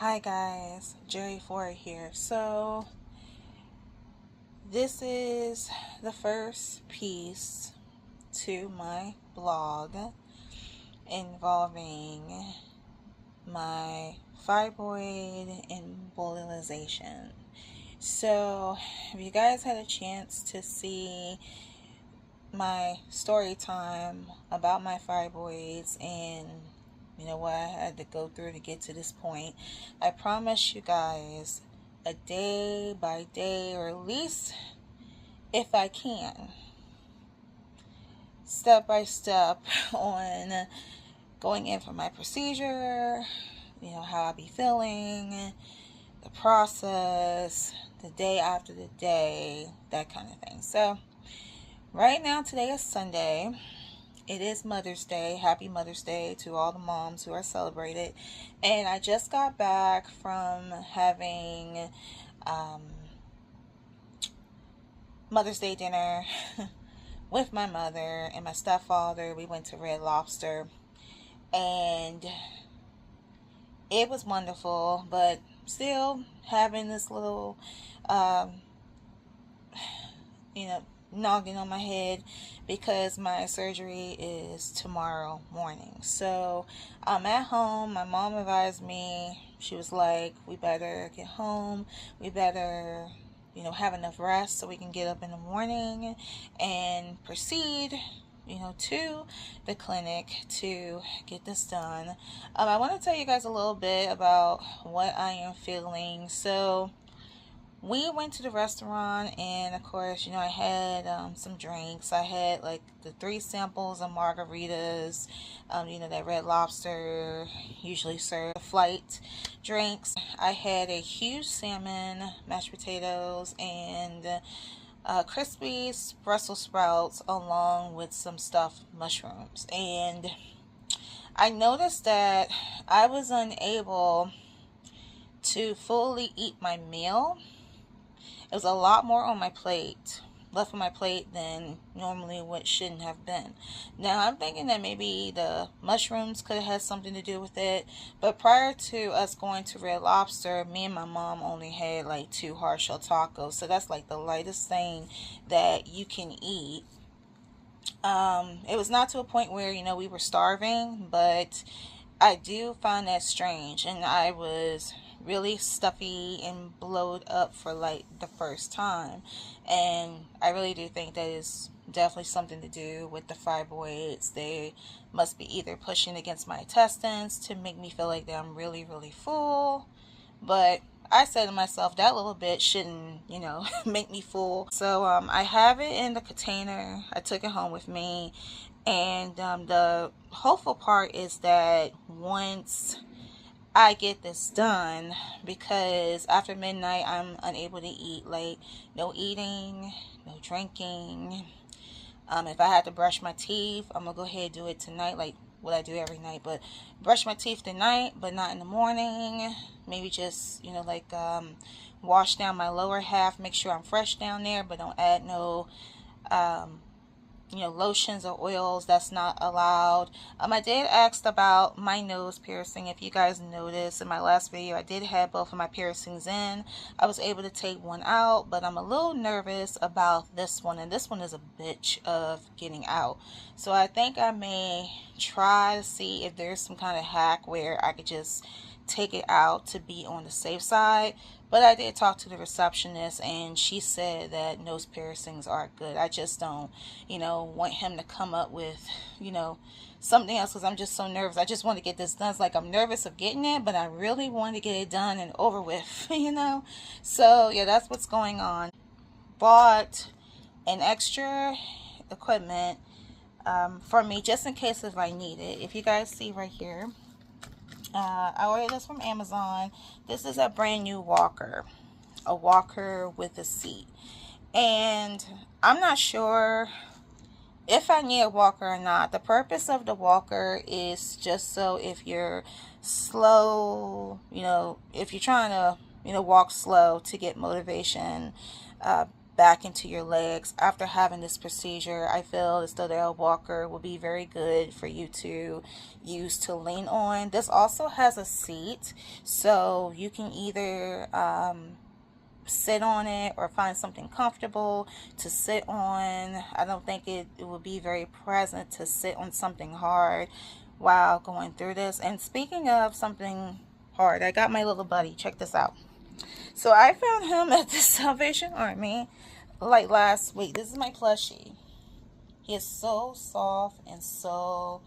Hi guys, Jerry Ford here. So this is the first piece to my blog involving my fibroid embolization. So if you guys had a chance to see my story time about my fibroids and what I had to go through to get to this point, I promise you guys a day by day, or at least if I can, step by step on going in for my procedure, how I be feeling, the process, the day after the day, that kind of thing. So right now, today is Sunday. It is Mother's Day. Happy Mother's Day to all the moms who are celebrated. And I just got back from having Mother's Day dinner with my mother and my stepfather. We went to Red Lobster, and it was wonderful, but still having this little noggin on my head because my surgery is tomorrow morning. So I'm at home. My mom advised me. She was like, we better get home. We better have enough rest so we can get up in the morning and proceed to the clinic to get this done. I want to tell you guys a little bit about what I am feeling. So we went to the restaurant, and of course, I had some drinks. I had like the 3 samples of margaritas, that Red Lobster usually serve flight drinks. I had a huge salmon, mashed potatoes, and crispy Brussels sprouts along with some stuffed mushrooms. And I noticed that I was unable to fully eat my meal. It was a lot more on my plate, left on my plate, than normally what shouldn't have been. Now, I'm thinking that maybe the mushrooms could have had something to do with it. But prior to us going to Red Lobster, me and my mom only had like 2 hard shell tacos. So that's like the lightest thing that you can eat. It was not to a point where, we were starving, but I do find that strange. And I was really stuffy and bloated up for like the first time, and I really do think that is definitely something to do with the fibroids. They must be either pushing against my intestines to make me feel like that I'm really full, but I said to myself that little bit shouldn't make me full. So I have it in the container. I took it home with me, and the hopeful part is that once I get this done, because after midnight I'm unable to eat, like no eating, no drinking. If I had to brush my teeth, I'm gonna go ahead and do it tonight, like what I do every night, but brush my teeth tonight, but not in the morning. Maybe just wash down my lower half, make sure I'm fresh down there, but don't add no lotions or oils. That's not allowed. I did ask about my nose piercing. If you guys noticed in my last video, I did have both of my piercings in. I was able to take one out, but I'm a little nervous about this one, and this one is a bitch of getting out. So I think I may try to see if there's some kind of hack where I could just take it out to be on the safe side. But I did talk to the receptionist, and she said that nose piercings are good. I just don't want him to come up with something else, because I'm just so nervous. I just want to get this done. It's like I'm nervous of getting it, but I really want to get it done and over with. So yeah, that's what's going on. Bought an extra equipment for me, just in case if I need it. If you guys see right here, I ordered this from Amazon. This is a brand new walker, a walker with a seat, and I'm not sure if I need a walker or not. The purpose of the walker is just so if you're slow, if you're trying to walk slow to get motivation, back into your legs after having this procedure. I feel as though the L walker will be very good for you to use to lean on. This also has a seat, so you can either sit on it or find something comfortable to sit on. I don't think it would be very pleasant to sit on something hard while going through this. And speaking of something hard, I got my little buddy. Check this out. So I found him at the Salvation Army like last week. This is my plushie. He is so soft and so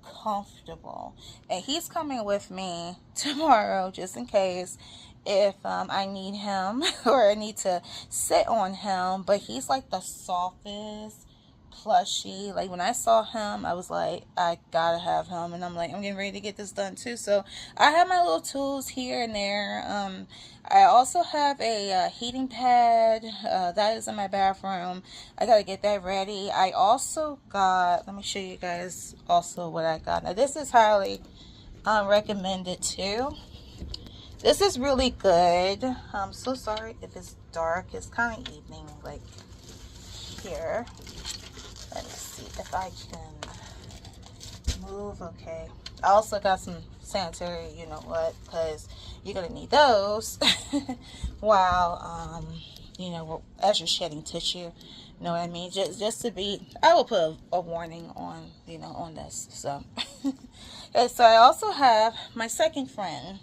comfortable. And he's coming with me tomorrow just in case if I need him or I need to sit on him. But he's like the softest plushie. Like when I saw him, I was like, I gotta have him. And I'm like, I'm getting ready to get this done too. So I have my little tools here and there. I also have a heating pad that is in my bathroom. I gotta get that ready. I also got, let me show you guys also what I got. Now this is highly recommended too. This is really good. I'm so sorry if it's dark. It's kind of evening like here. Let me see if I can move. Okay. I also got some sanitary, you know what, because you're going to need those while, you know, as you're shedding tissue. You know what I mean? Just to be, I will put a warning on, you know, on this. So, okay, so I also have my second friend,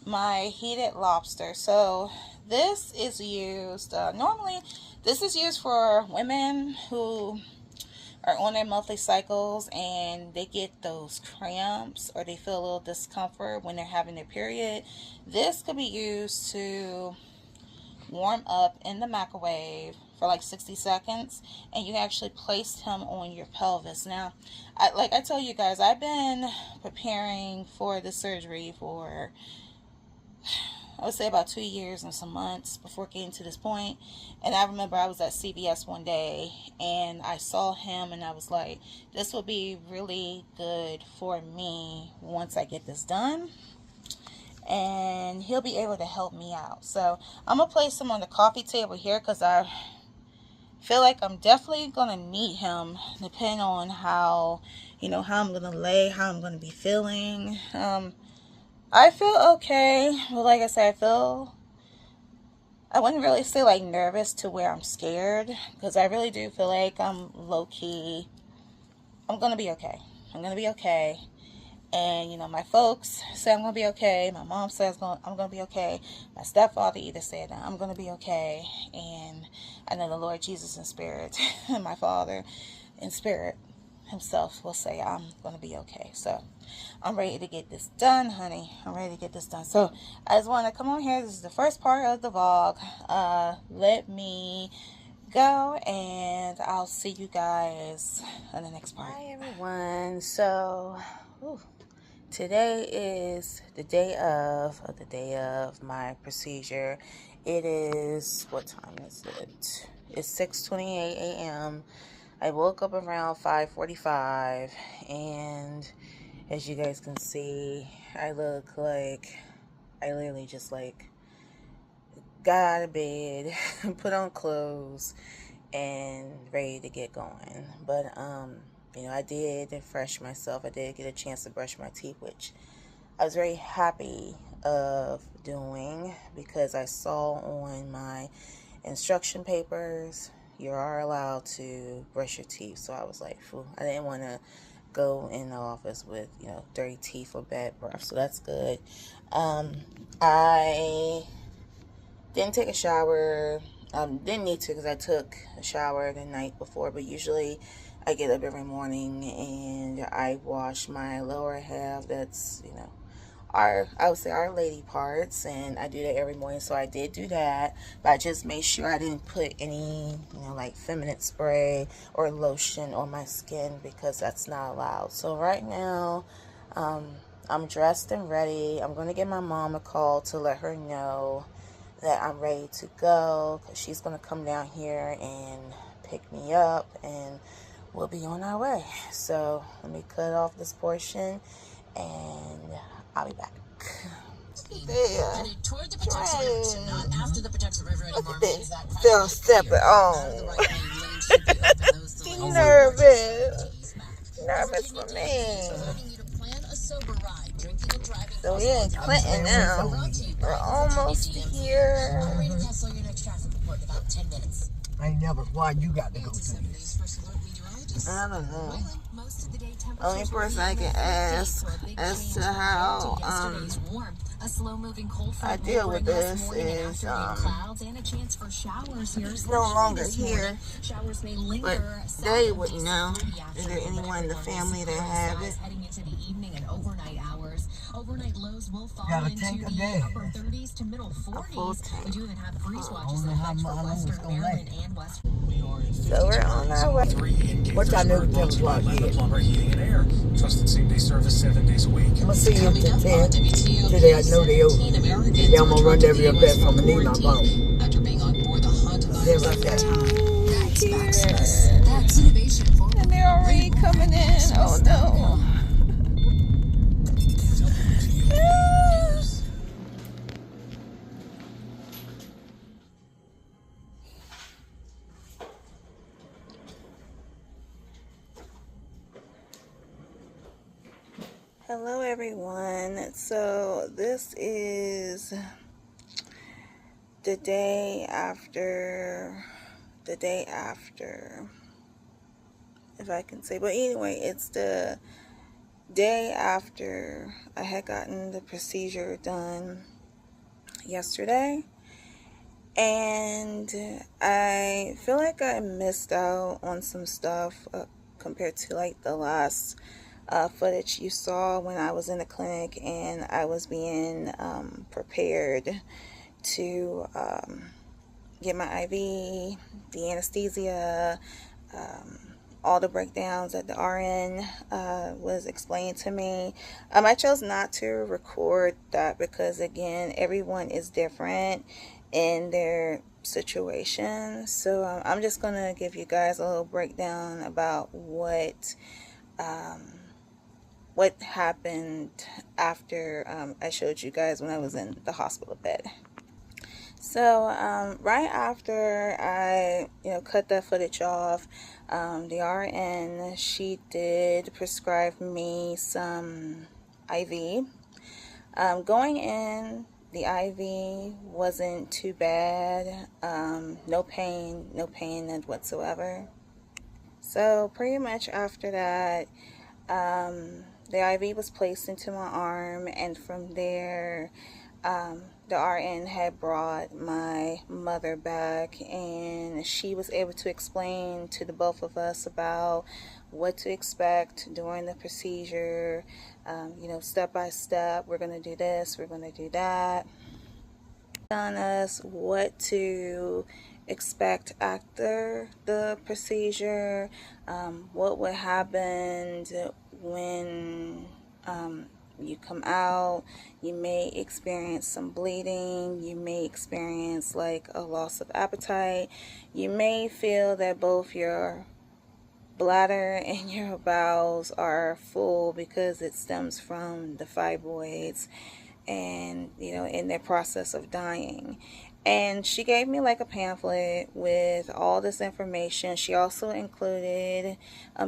my heated lobster. So this is used, normally this is used for women who are on their monthly cycles and they get those cramps or they feel a little discomfort when they're having their period. This could be used to warm up in the microwave for like 60 seconds and you actually place him on your pelvis. Now, like I told you guys, I've been preparing for the surgery for, I would say, about 2 years and some months before getting to this point. And I remember I was at CVS one day and I saw him and I was like, this will be really good for me once I get this done. And he'll be able to help me out. So I'm going to place him on the coffee table here because I feel like I'm definitely going to need him depending on how, you know, how I'm going to lay, how I'm going to be feeling. I feel okay, but like I said, I wouldn't really say like nervous to where I'm scared, because I really do feel like I'm low-key, I'm going to be okay. I'm going to be okay. And, you know, my folks say I'm going to be okay. My mom says I'm going to be okay. My stepfather either said I'm going to be okay. And I know the Lord Jesus in spirit, and my father in spirit himself will say I'm going to be okay. So I'm ready to get this done, honey. I'm ready to get this done. So I just want to come on here. This is the first part of the vlog. Let me go and I'll see you guys on the next part. Hi everyone. So today is the day of my procedure. It is, what time is it? It's 6:28 a.m. I woke up around 5:45 and as you guys can see, I look like I literally just like got out of bed, put on clothes, and ready to get going. But you know, I did refresh myself. I did get a chance to brush my teeth, which I was very happy of doing because I saw on my instruction papers you are allowed to brush your teeth. So I was like, phew, I didn't want to go in the office with, you know, dirty teeth or bad breath. So that's good. I didn't take a shower. Didn't need to because I took a shower the night before. But usually I get up every morning and I wash my lower half. That's, you know, I would say our lady parts, and I do that every morning. So I did do that, but I just made sure I didn't put any, you know, like feminine spray or lotion on my skin because that's not allowed. So right now, I'm dressed and ready. I'm going to give my mom a call to let her know that I'm ready to go because she's going to come down here and pick me up and we'll be on our way. So let me cut off this portion and I'll be back. there. Headed toward the Patuxent River, so not after the Patuxent River anymore. Still stepping on. She's nervous. Nervous for me. So we're in Clinton now. We're almost here. I ain't never. Why you got to go through this? I don't know. Only person I can ask as to how I deal with this is it's no longer here, but they wouldn't know. Is there anyone in the family that have it? Overnight lows will fall Gotta into take a the day. upper 30s to middle 40s. We do even have freeze watches I don't know how long it's gonna last. and West. So we're on our way. What time do you tell o'clock here? Plumber Heating and Air. Trusted same-day service 7 days a week. I'm gonna see you at 10. Today I know they open. Today I'm gonna run every best, so I'm gonna need my phone. After being on board the hunt of Then like that. that's innovation for And they're already coming in. Oh no. Hello everyone. So this is the day after, if I can say, but anyway, it's the day after I had gotten the procedure done yesterday, and I feel like I missed out on some stuff compared to like the last footage you saw when I was in the clinic and I was being prepared to get my IV, the anesthesia, all the breakdowns that the RN was explaining to me. I chose not to record that because, again, everyone is different in their situation. So I'm just going to give you guys a little breakdown about what happened after I showed you guys when I was in the hospital bed. So right after I cut that footage off, the RN, she did prescribe me some IV. Going in, the IV wasn't too bad. No pain none whatsoever. So pretty much after that, the IV was placed into my arm, and from there, the RN had brought my mother back, and she was able to explain to the both of us about what to expect during the procedure, step by step. We're going to do this, we're going to do that. On us what to expect after the procedure, what would happen when you come out. You may experience some bleeding, you may experience like a loss of appetite, you may feel that both your bladder and your bowels are full because it stems from the fibroids and in their process of dying. And she gave me like a pamphlet with all this information. She also included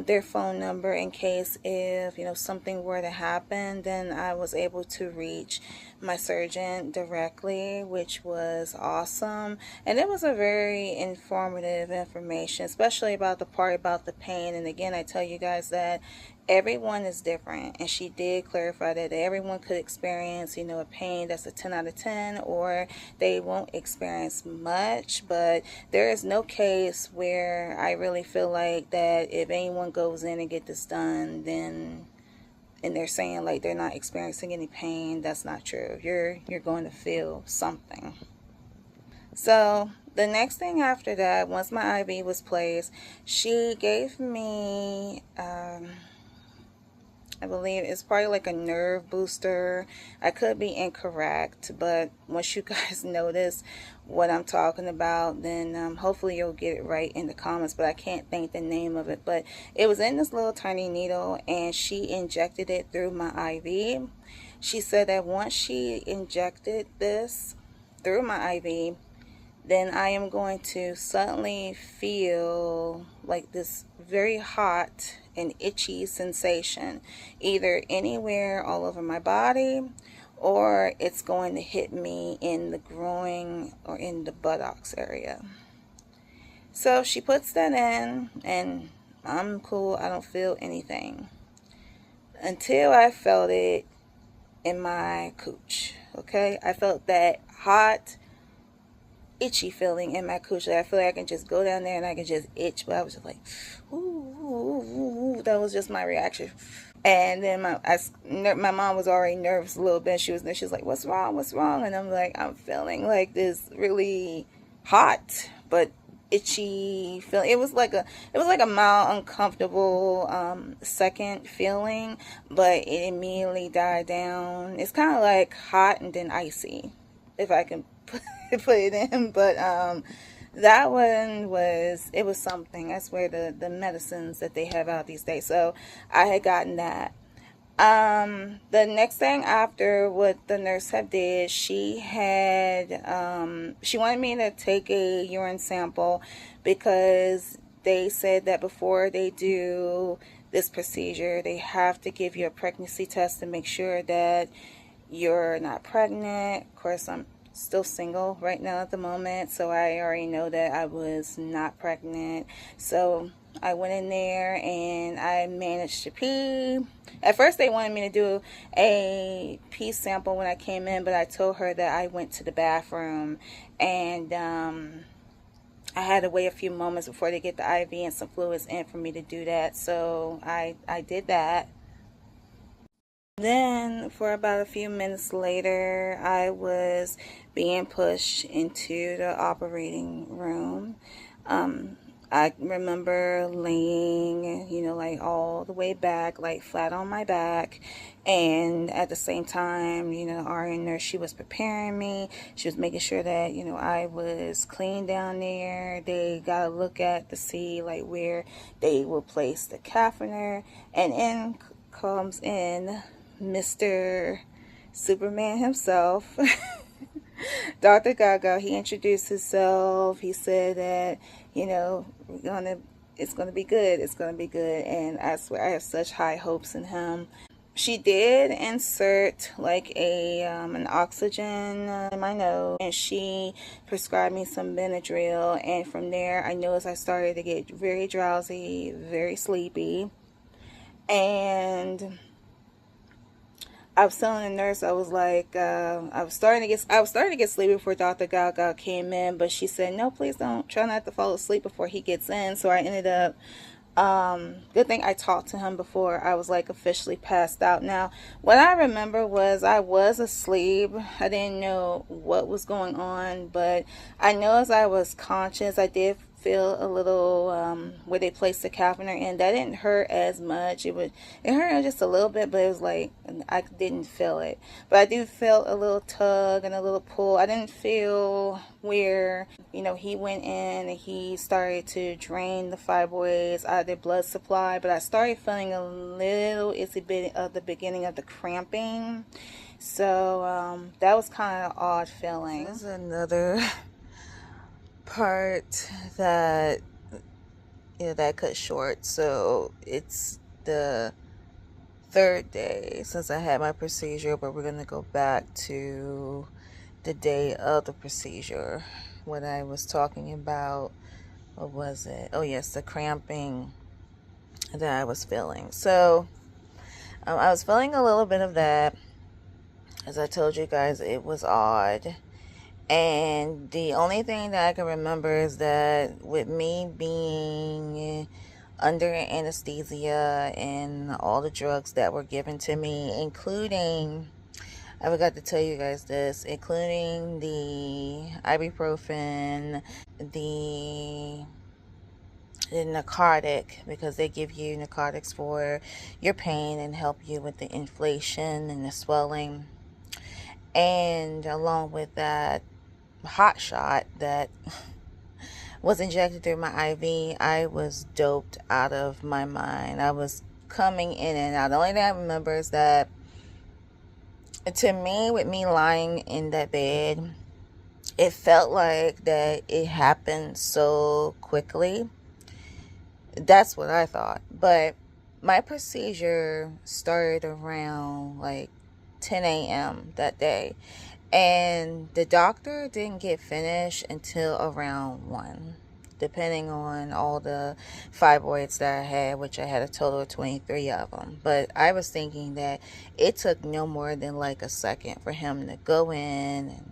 their phone number in case if something were to happen, then I was able to reach my surgeon directly, which was awesome. And it was a very informative information, especially about the part about the pain. And again, I tell you guys that everyone is different, and she did clarify that everyone could experience a pain that's a 10 out of 10, or they won't experience much. But there is no case where I really feel like that if anyone goes in and get this done, then and they're saying like they're not experiencing any pain, that's not true. You're going to feel something. So the next thing after that, once my IV was placed, she gave me I believe it's probably like a nerve booster. I could be incorrect, but once you guys notice what I'm talking about, then hopefully you'll get it right in the comments, but I can't think the name of it. But it was in this little tiny needle, and she injected it through my IV. She said that once she injected this through my IV, then I am going to suddenly feel like this very hot and itchy sensation, either anywhere all over my body, or it's going to hit me in the groin or in the buttocks area. So she puts that in, and I'm cool. I don't feel anything until I felt it in my cooch. Okay, I felt that hot, itchy feeling in my cooch. I feel like I can just go down there and I can just itch, but I was just like, ooh, ooh, ooh, ooh. That was just my reaction. And then my mom was already nervous a little bit. She was like, what's wrong? What's wrong? And I'm like, I'm feeling like this really hot but itchy feeling. It was like a mild, uncomfortable second feeling, but it immediately died down. It's kind of like hot and then icy, if I can put it in. But that one was something. I swear, the medicines that they have out these days. So I had gotten that. The next thing after what the nurse had did, she wanted me to take a urine sample, because they said that before they do this procedure, they have to give you a pregnancy test to make sure that you're not pregnant. Of course, I'm still single right now at the moment, so I already know that I was not pregnant. So I went in there and I managed to pee. At first they wanted me to do a pee sample when I came in, but I told her that I went to the bathroom, and I had to wait a few moments before they get the IV and some fluids in for me to do that. So I did that. Then for about a few minutes later, I was being pushed into the operating room. I remember laying, like all the way back, like flat on my back. And at the same time, our nurse, she was preparing me. She was making sure that, I was clean down there. They got to look at to see like where they will place the catheter. And in comes in Mr. Superman himself. Dr. Gaga. He introduced himself. He said that, it's gonna be good. It's gonna be good. And I swear, I have such high hopes in him. She did insert like an oxygen in my nose, and she prescribed me some Benadryl. And from there, I noticed I started to get very drowsy, very sleepy, and I was telling the nurse, I was like, I was starting to get sleepy before Dr. Gaga came in, but she said, no, please don't, try not to fall asleep before he gets in. So I ended up, good thing I talked to him before I was like officially passed out. Now, what I remember was I was asleep. I didn't know what was going on, but I know as I was conscious, I did feel a little where they placed the catheter in. That didn't hurt as much. It hurt just a little bit, but it was like I didn't feel it. But I do feel a little tug and a little pull. I didn't feel where he went in and he started to drain the fibroids out of their blood supply, but I started feeling a little itchy bit of the beginning of the cramping. So that was kind of odd feeling. There's another part that that cut short. So it's the third day since I had my procedure, but we're gonna go back to the day of the procedure. What I was talking about, what was it? Oh yes, the cramping that I was feeling. So I was feeling a little bit of that. As I told you guys, it was odd. And the only thing that I can remember is that with me being under anesthesia and all the drugs that were given to me, including, I forgot to tell you guys this, including the ibuprofen, the narcotic, because they give you narcotics for your pain and help you with the inflation and the swelling. And along with that hot shot that was injected through my IV, I was doped out of my mind. I was coming in and out. The only thing I remember is that To me, with me lying in that bed, it felt like that it happened so quickly. That's what I thought. But my procedure started around like 10 a.m. that day. And the doctor didn't get finished until around 1, depending on all the fibroids that I had, which I had a total of 23 of them. But I was thinking that it took no more than like a second for him to go in and,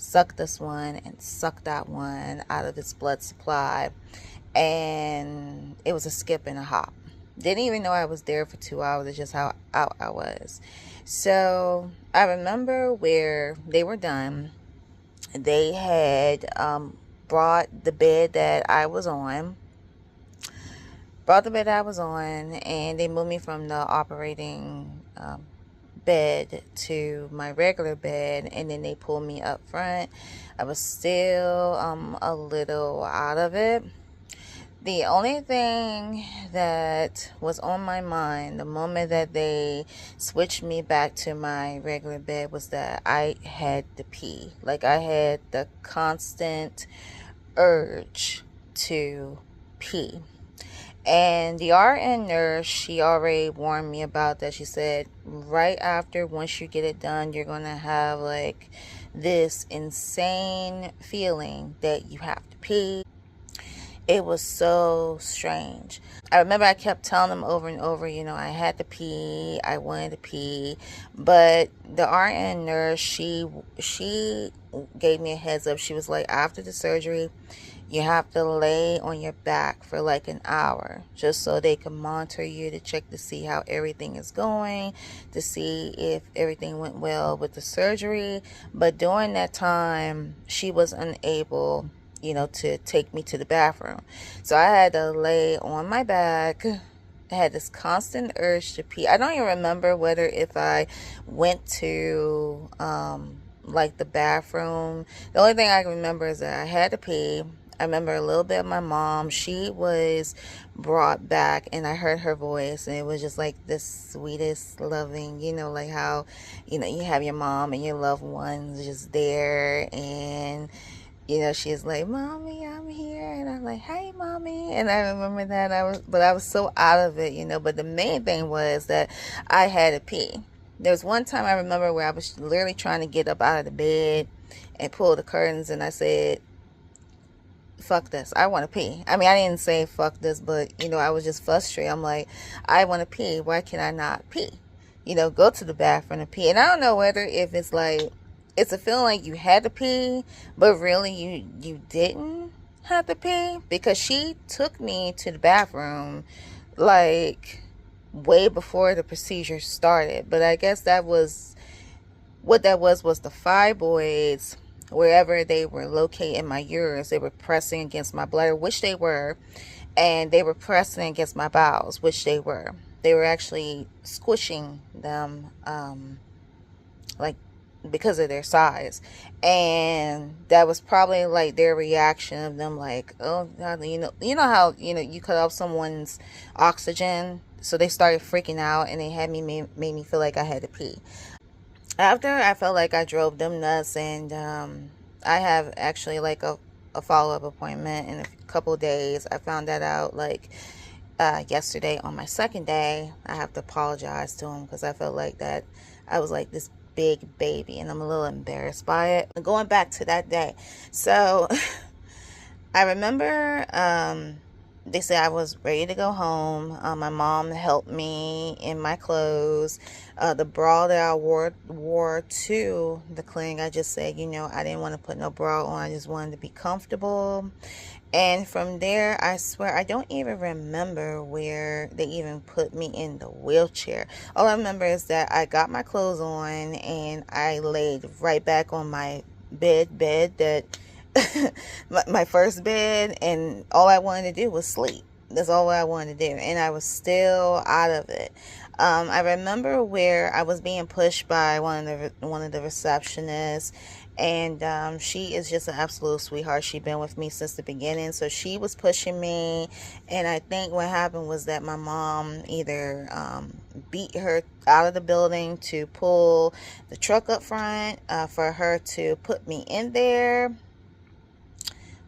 suck this one and suck that one out of its blood supply. And it was a skip and a hop. Didn't even know I was there for 2 hours. It's just how out I was. So I remember where they were done. They had brought the bed that I was on. And they moved me from the operating bed to my regular bed, and then they pulled me up front. I was still a little out of it. The only thing that was on my mind the moment that they switched me back to my regular bed was that I had to pee. Like, I had the constant urge to pee. And the RN nurse, she already warned me about that. She said, right after, once you get it done, you're going to have like this insane feeling that you have to pee. It was so strange. I remember I kept telling them over and over, I had to pee, I wanted to pee. But the RN nurse, she gave me a heads up. She was like, after the surgery, you have to lay on your back for like an hour, just so they can monitor you to check to see how everything is going, to see if everything went well with the surgery. But during that time, she was unable to take me to the bathroom. So I had to lay on my back. I had this constant urge to pee. I don't even remember whether if I went to like the bathroom. The only thing I can remember is that I had to pee. I remember a little bit of my mom. She was brought back, and I heard her voice, and it was just like the sweetest, loving, like how, you have your mom and your loved ones just there, and she's like, "Mommy, I'm here," and I'm like, "Hey, Mommy," and I remember that I was so out of it, but the main thing was that I had to pee. There was one time I remember where I was literally trying to get up out of the bed and pull the curtains, and I said, "Fuck this, I want to pee." I mean, I didn't say fuck this, but I was just frustrated. I'm like, I want to pee. Why can I not pee? Go to the bathroom and pee. And I don't know whether if it's like, it's a feeling like you had to pee, but really you didn't have to pee, because she took me to the bathroom like way before the procedure started. But I guess that was what that was the fibroids, wherever they were located in my uterus. They were pressing against my bladder, which they were, and they were pressing against my bowels, which they were. They were actually squishing them, like, because of their size. And that was probably like their reaction of them like, oh God, how you cut off someone's oxygen, so they started freaking out, and they had made me feel like I had to pee. After I felt like I drove them nuts, and I have actually like a follow-up appointment in a couple of days. I found that out like yesterday on my second day. I have to apologize to him because I felt like that I was like this big baby, and I'm a little embarrassed by it. Going back to that day, so I remember they said I was ready to go home. My mom helped me in my clothes. The bra that I wore to the clinic, I just said, I didn't want to put no bra on. I just wanted to be comfortable. And from there, I swear, I don't even remember where they even put me in the wheelchair. All I remember is that I got my clothes on, and I laid right back on my bed that my first bed, and all I wanted to do was sleep. That's all I wanted to do, and I was still out of it. I remember where I was being pushed by one of the receptionists, and she is just an absolute sweetheart. She's been with me since the beginning, so she was pushing me, and I think what happened was that my mom either beat her out of the building to pull the truck up front for her to put me in there.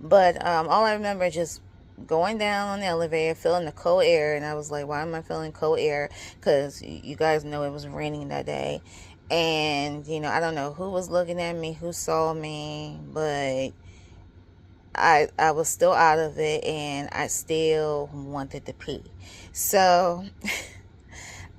But all I remember is just going down on the elevator, feeling the cold air, and I was like, why am I feeling cold air? Because you guys know it was raining that day. And, I don't know who was looking at me, who saw me, but I was still out of it, and I still wanted to pee. So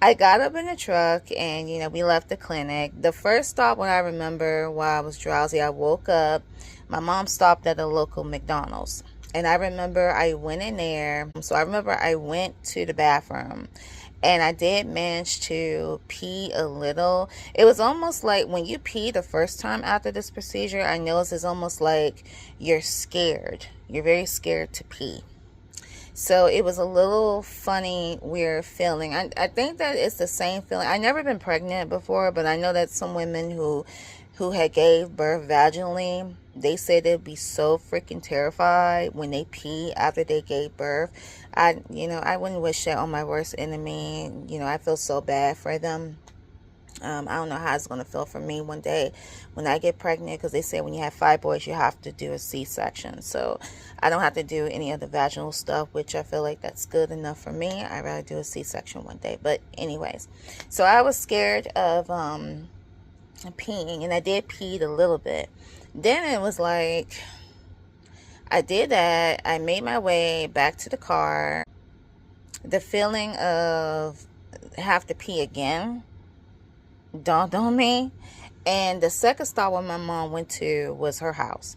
I got up in the truck, and, we left the clinic. The first stop, when I remember, while I was drowsy, I woke up. My mom stopped at a local McDonald's. And I remember I went in there. So I remember I went to the bathroom. And I did manage to pee a little. It was almost like when you pee the first time after this procedure, I noticed it's almost like you're scared. You're very scared to pee. So it was a little funny, weird feeling. I think that it's the same feeling. I've never been pregnant before, but I know that some women who had gave birth vaginally, they said they'd be so freaking terrified when they pee after they gave birth. I wouldn't wish that on my worst enemy. I feel so bad for them. I don't know how it's going to feel for me one day when I get pregnant, because they say when you have fibroids, you have to do a C-section. So I don't have to do any of the vaginal stuff, which I feel like that's good enough for me. I'd rather do a C-section one day. But anyways, so I was scared of peeing, and I did pee a little bit. Then it was like, I did that. I made my way back to the car. The feeling of have to pee again dawned on me. And the second stop where my mom went to was her house.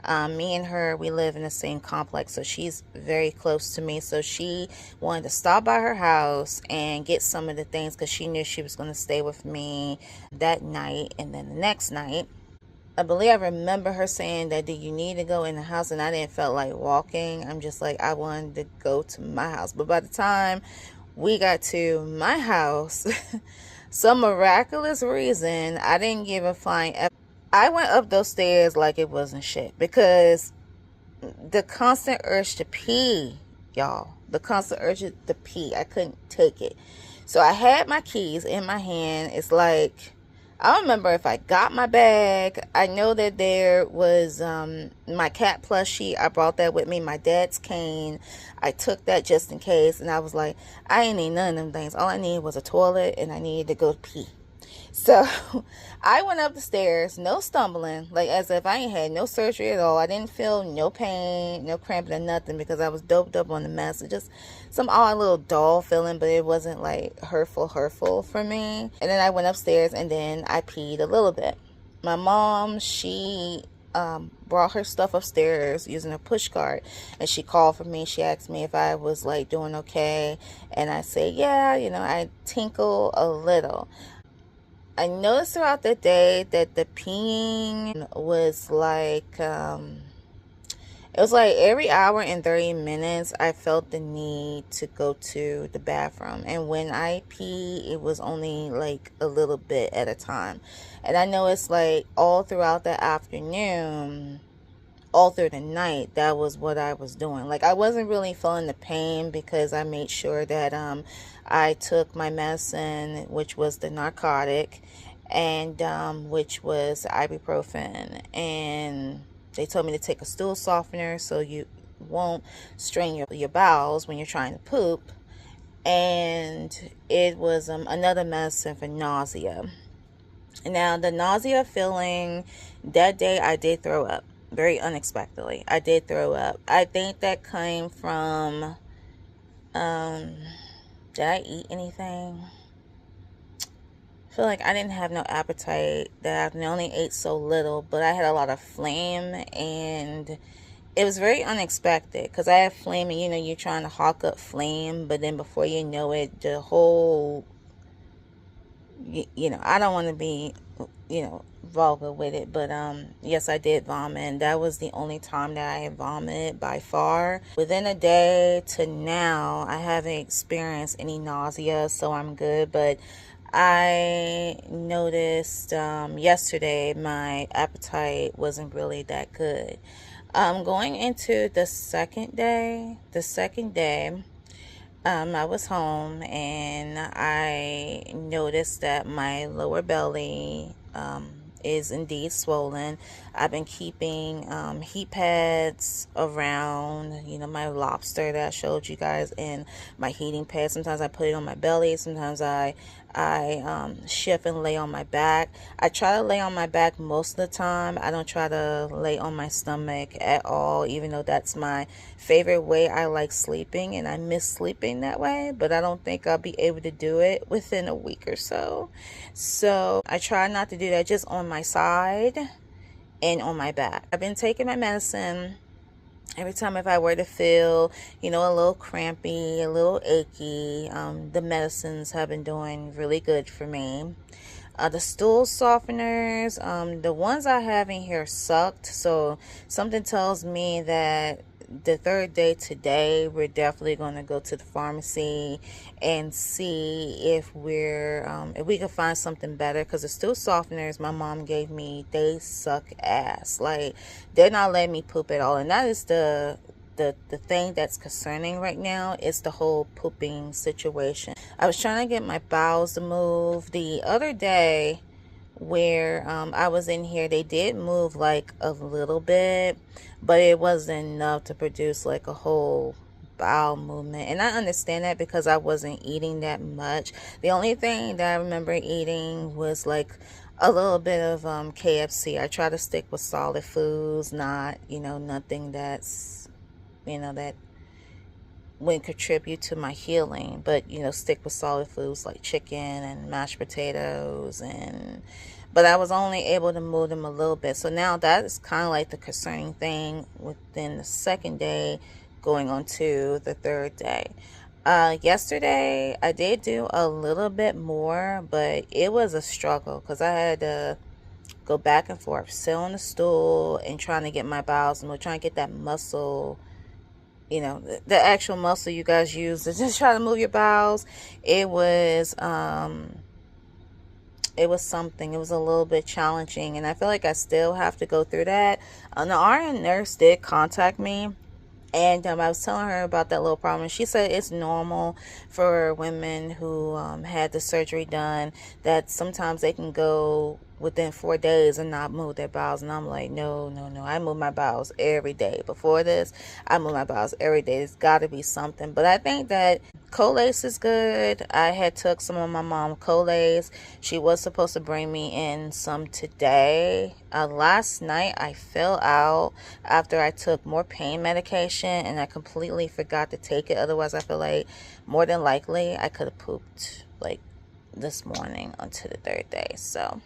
Me and her, we live in the same complex, so she's very close to me. So she wanted to stop by her house and get some of the things, because she knew she was going to stay with me that night and then the next night. I believe I remember her saying that, do you need to go in the house? And I didn't feel like walking. I'm just like, I wanted to go to my house. But by the time we got to my house, some miraculous reason, I didn't give a flying F. I went up those stairs like it wasn't shit, because the constant urge to pee, y'all, the constant urge to pee, I couldn't take it. So I had my keys in my hand. It's like, I don't remember if I got my bag. I know that there was my cat plushie. I brought that with me. My dad's cane. I took that just in case. And I was like, I ain't need none of them things. All I needed was a toilet, and I needed to go pee. So I went up the stairs, no stumbling, like as if I ain't had no surgery at all. I didn't feel no pain, no cramping or nothing, because I was doped up on the mess. It just some odd little dull feeling, but it wasn't like hurtful for me. And then I went upstairs, and then I peed a little bit. My mom, she brought her stuff upstairs using a push cart, and she called for me. She asked me if I was like doing okay, and I said, yeah, I tinkle a little. I noticed throughout the day that the peeing was like, it was like every hour and 30 minutes, I felt the need to go to the bathroom. And when I pee, it was only like a little bit at a time. And I know it's like all throughout the afternoon, all through the night, that was what I was doing. Like, I wasn't really feeling the pain, because I made sure that I took my medicine, which was the narcotic, and which was ibuprofen, and they told me to take a stool softener so you won't strain your bowels when you're trying to poop, and it was another medicine for nausea. Now, the nausea feeling, that day I did throw up. Very unexpectedly, I did throw up. I think that came from, did I eat anything? I feel like I didn't have no appetite, that I only ate so little, but I had a lot of phlegm, and it was very unexpected, because I have phlegm, and you're trying to hawk up phlegm, but then before you know it, the whole, I don't want to be, vulgar with it, but yes, I did vomit, and that was the only time that I had vomited by far. Within a day to now, I haven't experienced any nausea, so I'm good. But I noticed yesterday my appetite wasn't really that good. Going into the second day, I was home and I noticed that my lower belly is indeed swollen. I've been keeping heat pads around, my lobster that I showed you guys, and my heating pad. Sometimes I put it on my belly. Sometimes I shift and lay on my back. I try to lay on my back most of the time. I don't try to lay on my stomach at all, even though that's my favorite way I like sleeping, and I miss sleeping that way, but I don't think I'll be able to do it within a week or so. So I try not to do that, just on my side and on my back. I've been taking my medicine. Every time if I were to feel, a little crampy, a little achy, the medicines have been doing really good for me. The stool softeners, the ones I have in here sucked, so something tells me that the third day today, we're definitely going to go to the pharmacy and see if if we can find something better, because the stool softeners my mom gave me, they suck ass. Like, they're not letting me poop at all, and that is the thing that's concerning right now, is the whole pooping situation. I was trying to get my bowels to move the other day where I was in here. They did move like a little bit, but it wasn't enough to produce like a whole bowel movement. And I understand that because I wasn't eating that much. The only thing that I remember eating was like a little bit of KFC. I try to stick with solid foods, not, nothing that's, that wouldn't contribute to my healing, but stick with solid foods like chicken and mashed potatoes. But I was only able to move them a little bit. So now that is kind of like the concerning thing within the second day going on to the third day. Yesterday I did do a little bit more, but it was a struggle because I had to go back and forth, sit on the stool and trying to get my bowels moved, trying to get that muscle, the actual muscle you guys use to just try to move your bowels. It was something. It was a little bit challenging, and I feel like I still have to go through that. The RN nurse did contact me, and I was telling her about that little problem. She said it's normal for women who had the surgery done, that sometimes they can go within 4 days and not move their bowels. And I'm like, no. I move my bowels every day. Before this, I move my bowels every day. There's got to be something. But I think that Colace is good. I had took some of my mom Colace. She was supposed to bring me in some today. Last night I fell out after I took more pain medication, and I completely forgot to take it. Otherwise, I feel like more than likely I could have pooped like this morning onto the third day. So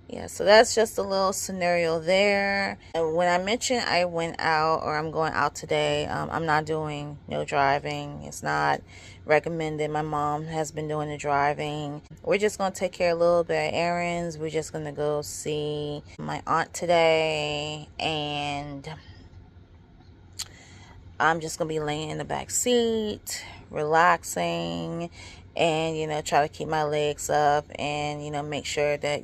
yeah, so that's just a little scenario there. And when I mentioned I went out, or I'm going out today, I'm not doing no driving. It's not recommended. My mom has been doing the driving. We're just going to take care of a little bit of errands. We're just going to go see my aunt today, and I'm just going to be laying in the back seat, relaxing, and try to keep my legs up, and make sure that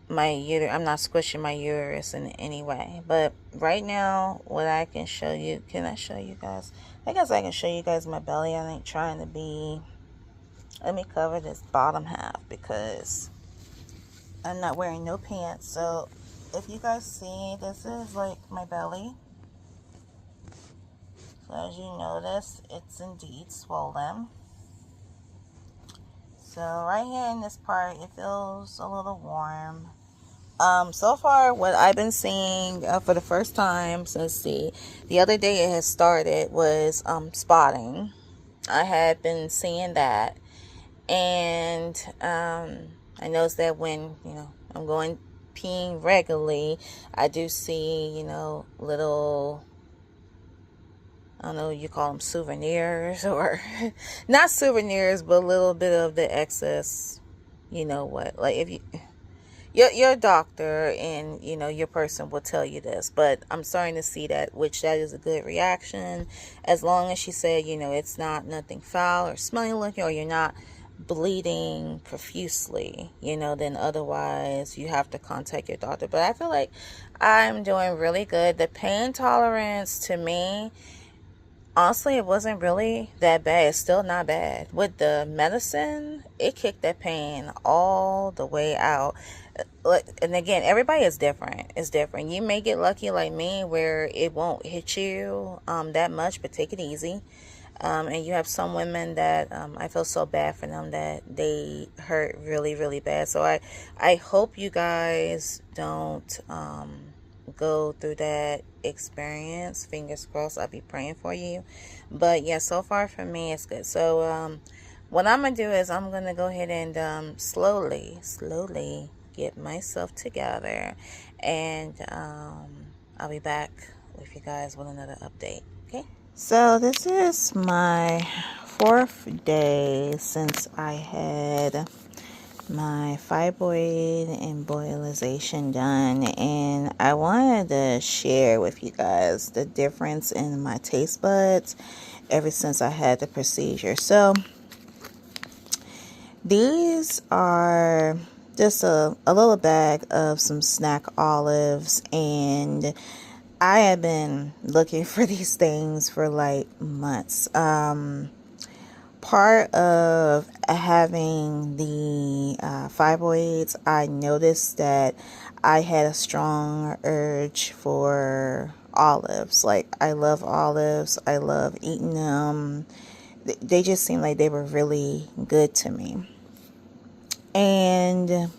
my uterus, I'm not squishing my uterus in any way. But right now, what I can show you, can I show you guys? I guess I can show you guys my belly. I ain't trying to be, let me cover this bottom half because I'm not wearing no pants. So if you guys see, this is like my belly. So as you notice, it's indeed swollen. So right here in this part, it feels a little warm. So far, what I've been seeing for the first time since the other day it has started was spotting. I had been seeing that, and I noticed that when I'm going peeing regularly, I do see little, I don't know, you call them souvenirs, or not souvenirs, but a little bit of the excess, like if you, your doctor and your person will tell you this, but I'm starting to see that, which that is a good reaction, as long as she said it's not nothing foul or smelly looking, or you're not bleeding profusely, then otherwise you have to contact your doctor. But I feel like I'm doing really good. The pain tolerance to me, honestly, it wasn't really that bad. It's still not bad. With the medicine, it kicked that pain all the way out. And again, everybody is different. It's different. You may get lucky like me where it won't hit you that much, but take it easy. And you have some women that I feel so bad for them that they hurt really, really bad. So I hope you guys don't go through that experience. Fingers crossed. I'll be praying for you. But yeah, so far for me it's good. So what I'm gonna do is I'm gonna go ahead and slowly get myself together, and I'll be back with you guys with another update. Okay, so this is my 4th day since I had my fibroid embolization done, and I wanted to share with you guys the difference in my taste buds ever since I had the procedure. So these are just a little bag of some snack olives, and I have been looking for these things for like months. Part of having the fibroids, I noticed that I had a strong urge for olives. Like, I love olives. I love eating them. They just seemed like they were really good to me. And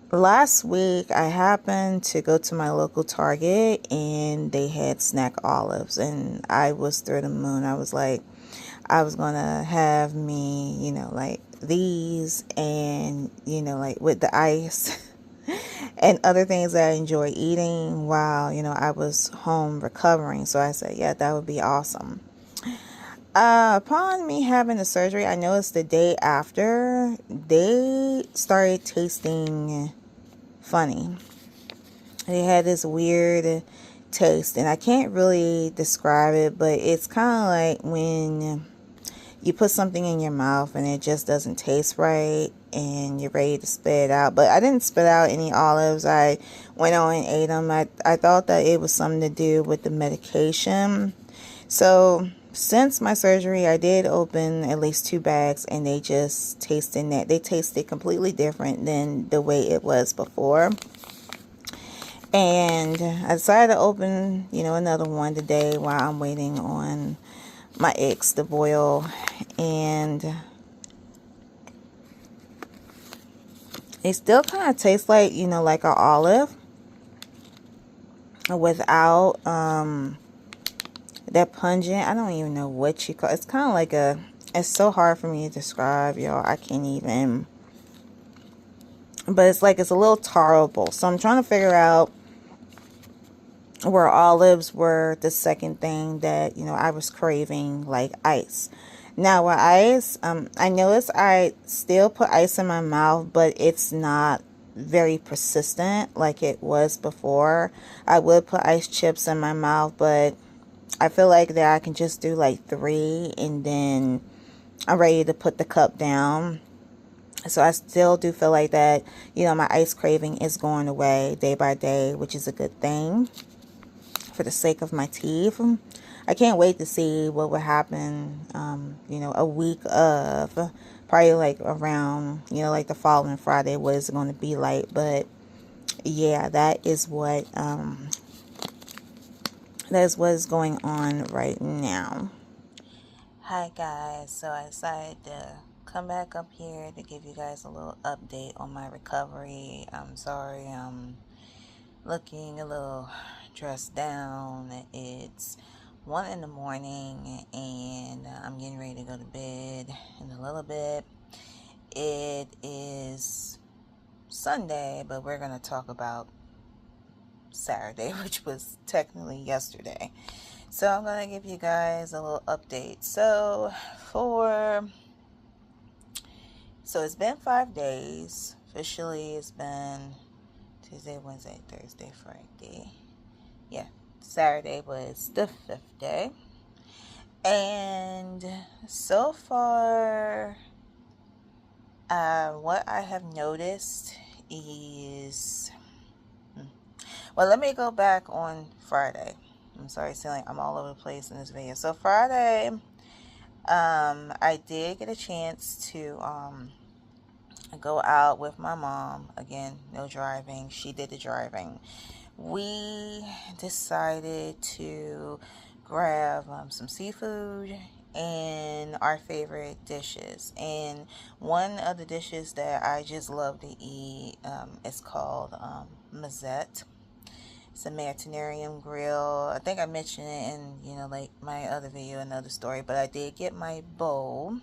last week, I happened to go to my local Target, and they had snack olives, and I was through the moon. I was like, I was gonna have me, like these, and like with the ice and other things that I enjoy eating while I was home recovering. So I said, yeah, that would be awesome. Upon me having the surgery, I noticed the day after they started tasting funny. They had this weird taste, and I can't really describe it, but it's kind of like when you put something in your mouth and it just doesn't taste right and you're ready to spit it out. But I didn't spit out any olives. I went on and ate them. I thought that it was something to do with the medication. So since my surgery, I did open at least 2 bags, and they just tasted that. They tasted completely different than the way it was before. And I decided to open, another one today while I'm waiting on my eggs to boil. And it still kind of tastes like, like an olive without that pungent. I don't even know what you call it. It's kind of like it's so hard for me to describe, y'all. I can't even. But it's like it's a little tolerable. So I'm trying to figure out where olives were the second thing that I was craving, like ice. Now with ice, I noticed I still put ice in my mouth, but it's not very persistent like it was before. I would put ice chips in my mouth, but I feel like that I can just do like 3, and then I'm ready to put the cup down. So I still do feel like that, my ice craving is going away day by day, which is a good thing for the sake of my teeth. I can't wait to see what will happen, a week of, probably like around, like the following Friday, what is it going to be like. But yeah, that is what is going on right now. Hi guys, so I decided to come back up here to give you guys a little update on my recovery. I'm sorry I'm looking a little dressed down. It's 1 in the morning, and I'm getting ready to go to bed in a little bit. It is Sunday, but we're going to talk about Saturday, which was technically yesterday. So I'm going to give you guys a little update. So it's been 5 days Officially, it's been Tuesday, Wednesday, Thursday, Friday. Yeah, Saturday was the 5th day. And so far, what I have noticed is, well, let me go back on Friday. I'm sorry, feeling I'm all over the place in this video. So Friday, I did get a chance to go out with my mom. Again, no driving. She did the driving. We decided to grab some seafood and our favorite dishes. And one of the dishes that I just love to eat is called mazette. It's a Mediterranean grill. I think I mentioned it in, like my other video, another story, but I did get my bowl.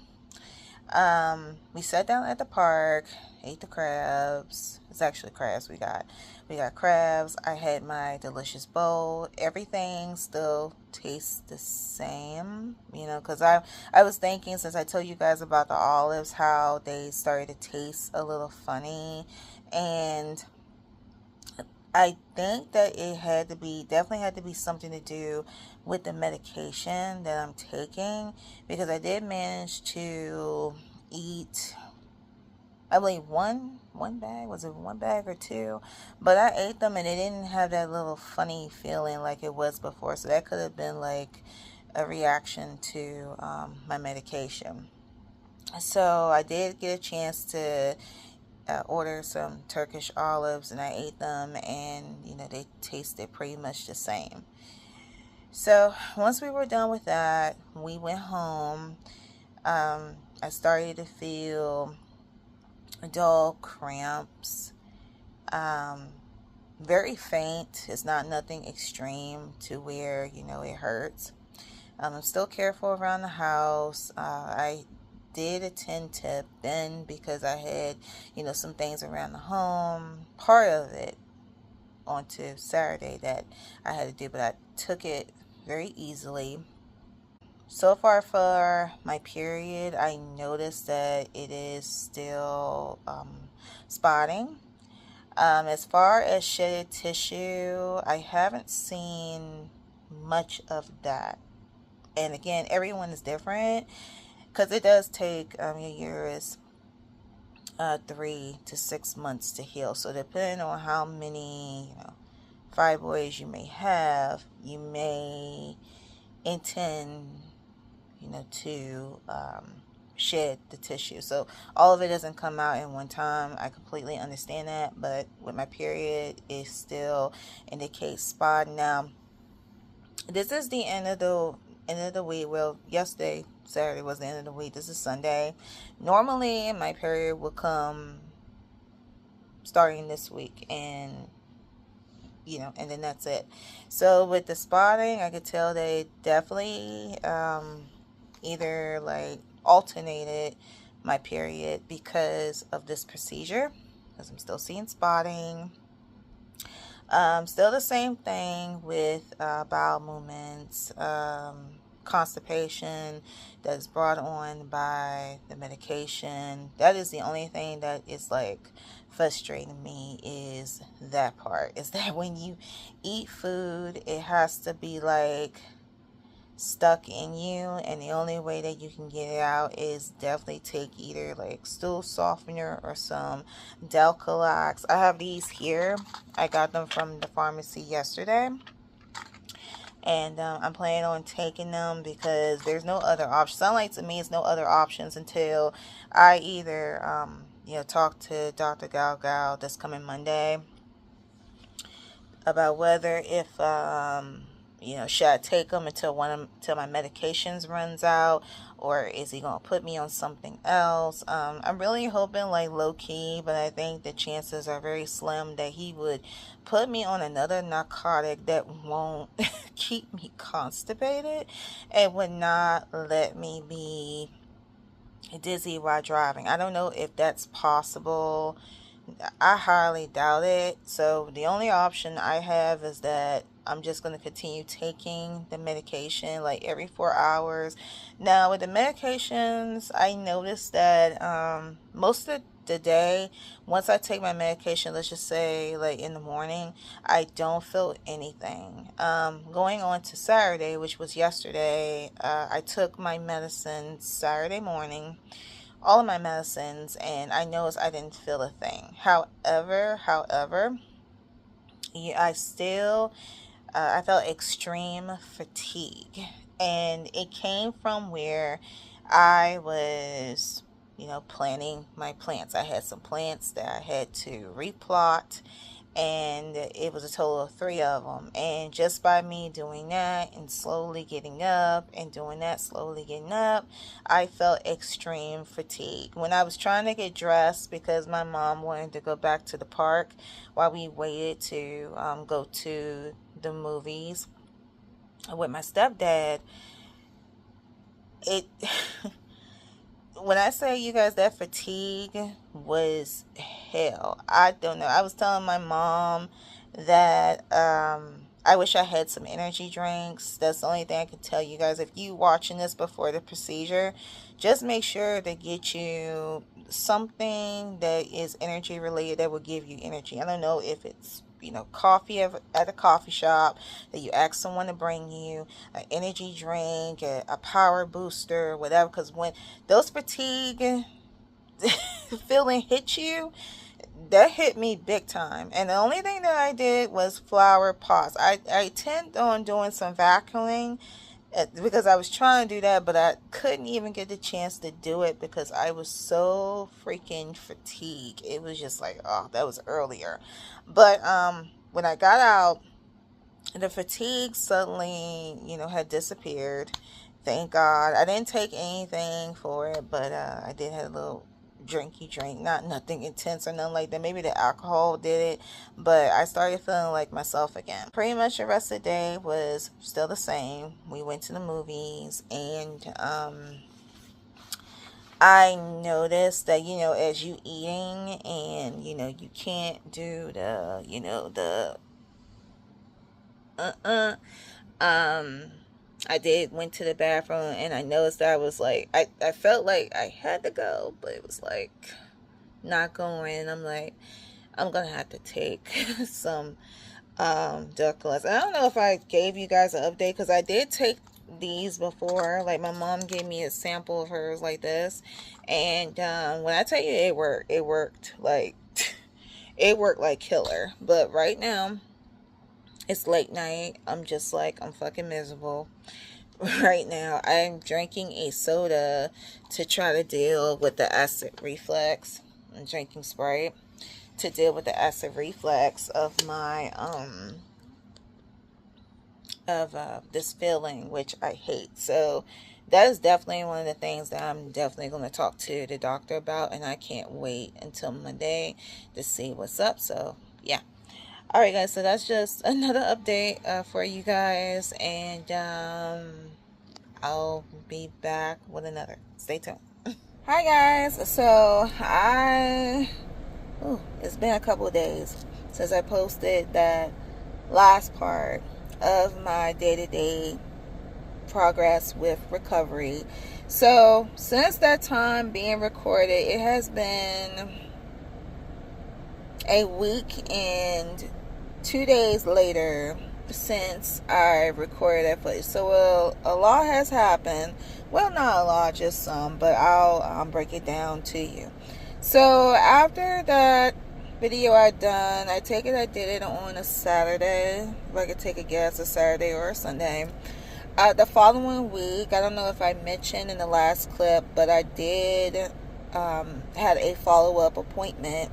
We sat down at the park, ate the crabs. It's actually crabs we got. We got crabs. I had my delicious bowl. Everything still tastes the same, because I was thinking, since I told you guys about the olives, how they started to taste a little funny. And I think that definitely had to be something to do with the medication that I'm taking, because I did manage to eat, I believe one bag. Was it one bag or two? But I ate them and it didn't have that little funny feeling like it was before. So that could have been like a reaction to my medication. So I did get a chance to order some Turkish olives, and I ate them, and they tasted pretty much the same. So once we were done with that, we went home. I started to feel dull cramps, very faint. It's not nothing extreme to where it hurts. I'm still careful around the house. I did attend to Ben because I had, some things around the home. Part of it onto Saturday that I had to do, but I took it very easily. So far for my period, I noticed that it is still spotting. As far as shedded tissue, I haven't seen much of that. And again, everyone is different, because it does take your uterus 3 to 6 months to heal. So depending on how many fibroids you may have, you may intend to shed the tissue. So all of it doesn't come out in one time. I completely understand that, but with my period, it still indicates spot. Now, this is the end of the week. Well, yesterday, Saturday, was the end of the week. This is Sunday. Normally my period will come starting this week, and and then that's it. So with the spotting, I could tell they definitely either like alternated my period because of this procedure, because I'm still seeing spotting. Still the same thing with bowel movements, constipation that's brought on by the medication. That is the only thing that is like frustrating me, is that part. Is that when you eat food, it has to be like stuck in you, and the only way that you can get it out is definitely take either like stool softener or some Delcolax. I have these here. I got them from the pharmacy yesterday, and I'm planning on taking them because there's no other option. Sounds like to me it's no other options until I either talk to Dr. Gal that's coming Monday about whether if should I take them until my medications runs out, or is he gonna put me on something else? I'm really hoping like low key, but I think the chances are very slim that he would put me on another narcotic that won't keep me constipated and would not let me be dizzy while driving. I don't know if that's possible. I highly doubt it. So the only option I have is that I'm just going to continue taking the medication like every 4 hours. Now with the medications, I noticed that most of the day, once I take my medication, let's just say like in the morning, I don't feel anything. Going on to Saturday, which was yesterday, I took my medicine Saturday morning, all of my medicines, and I noticed I didn't feel a thing. However, yeah, I felt extreme fatigue, and it came from where I was, planting my plants. I had some plants that I had to replot, and it was a total of 3 of them. And just by me doing that and slowly getting up and doing that, slowly getting up, I felt extreme fatigue. When I was trying to get dressed, because my mom wanted to go back to the park while we waited to go to the movies with my stepdad, it when I say, you guys, that fatigue was hell. I don't know. I was telling my mom that I wish I had some energy drinks. That's the only thing I can tell you guys. If you watching this before the procedure, just make sure to get you something that is energy related that will give you energy. I don't know if it's coffee at a coffee shop that you ask someone to bring you, an energy drink, a power booster, whatever, because when those fatigue feeling hit you, that hit me big time. And the only thing that I did was flower pots. I tend on doing some vacuuming because I was trying to do that, but I couldn't even get the chance to do it because I was so freaking fatigued. It was just like, oh, that was earlier. But when I got out, the fatigue suddenly, had disappeared. Thank God. I didn't take anything for it, but I did have a little drink, nothing intense or nothing like that. Maybe the alcohol did it, but I started feeling like myself again. Pretty much the rest of the day was still the same. We went to the movies, and I noticed that, as you eating and, you can't do I went to the bathroom, and I noticed that I was like, I felt like I had to go, but it was like not going. I'm like, I'm gonna have to take some Duckless. I don't know if I gave you guys an update, because I did take these before. Like, my mom gave me a sample of hers like this, and when I tell you it worked like it worked like killer. But right now it's late night. I'm just like, I'm fucking miserable right now. I'm drinking a soda to try to deal with the acid reflux. I'm drinking Sprite to deal with the acid reflux of my this feeling, which I hate. So that is definitely one of the things that I'm definitely going to talk to the doctor about, and I can't wait until Monday to see what's up. So yeah. All right, guys, so that's just another update for you guys, and I'll be back with another. Stay tuned. Hi, guys. So it's been a couple of days since I posted that last part of my day-to-day progress with recovery. So since that time being recorded, it has been a week and 2 days later since I recorded that footage. So a lot has happened. Well, not a lot, just some, but I'll break it down to you. So after that video I done, I take it I did it on a Saturday. If I could take a guess, a Saturday or a Sunday. The following week, I don't know if I mentioned in the last clip, but I did had a follow-up appointment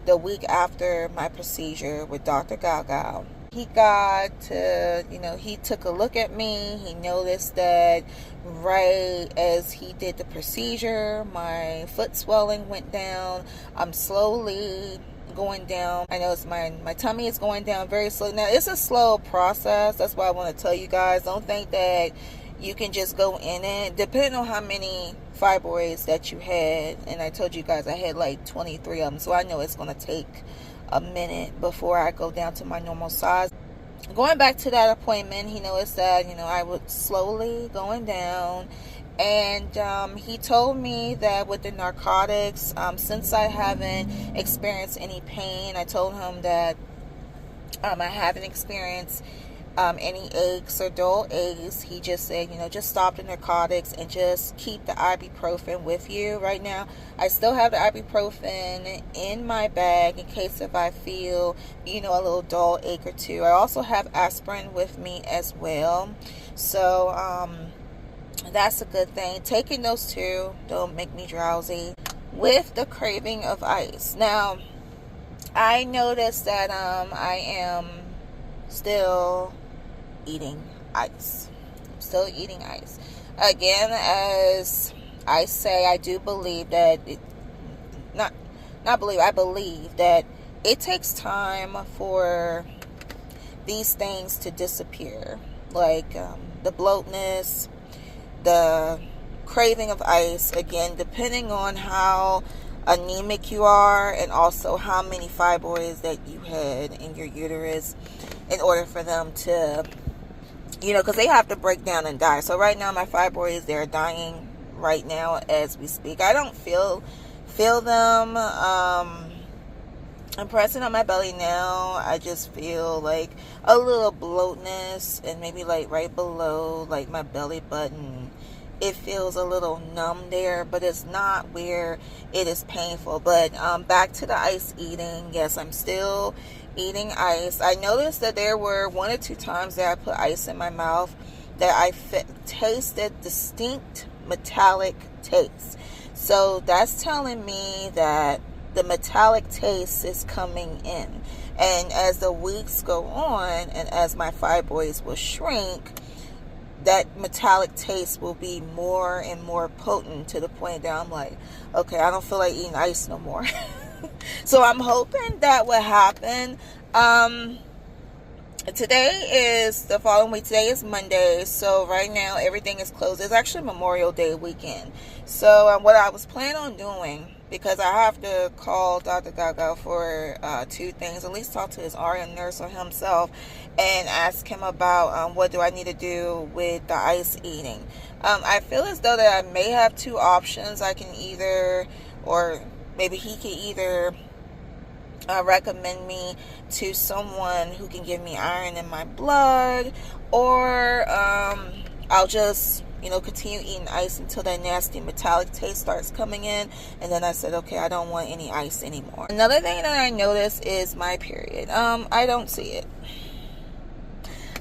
the week after my procedure with Dr. Gaga. He got to, he took a look at me. He noticed that right as he did the procedure, my foot swelling went down. I'm slowly going down. I noticed my tummy is going down very slow. Now, it's a slow process. That's why I want to tell you guys, don't think that you can just go in it. Depending on how many fibroids that you had, and I told you guys I had like 23 of them, so I know it's going to take a minute before I go down to my normal size. going back to that appointment, he noticed that, I was slowly going down. And he told me that with the narcotics, since I haven't experienced any pain, I told him that I haven't experienced any aches or dull aches. He just said, just stop the narcotics and just keep the ibuprofen with you. Right now, I still have the ibuprofen in my bag in case if I feel, a little dull ache or two. I also have aspirin with me as well. So, that's a good thing. Taking those two don't make me drowsy. With the craving of ice. Now, I noticed that I am still eating ice. I'm still eating ice. Again, as I say, I do believe that I believe that it takes time for these things to disappear. Like the bloatness, the craving of ice, again, depending on how anemic you are and also how many fibroids that you had in your uterus in order for them to, because they have to break down and die. So right now my fibroids, they're dying right now as we speak. I don't feel them. I'm pressing on my belly now. I just feel like a little bloatness and maybe like right below like my belly button. It feels a little numb there, but it's not where it is painful. But back to the ice eating. Yes, I'm still eating ice. I noticed that there were 1 or 2 times that I put ice in my mouth that I tasted distinct metallic taste. So that's telling me that the metallic taste is coming in. And as the weeks go on and as my fibroids will shrink, that metallic taste will be more and more potent to the point that I'm like, okay, I don't feel like eating ice no more. So I'm hoping that will happen. Today is the following week. Today is Monday. So right now everything is closed. It's actually Memorial Day weekend. So what I was planning on doing, because I have to call Dr. Gaga for 2 things, at least talk to his RN nurse or himself and ask him about what do I need to do with the ice eating. I feel as though that I may have 2 options. I can either, or maybe he could either recommend me to someone who can give me iron in my blood, or I'll just continue eating ice until that nasty metallic taste starts coming in. And then I said, okay, I don't want any ice anymore. Another thing that I noticed is my period. I don't see it.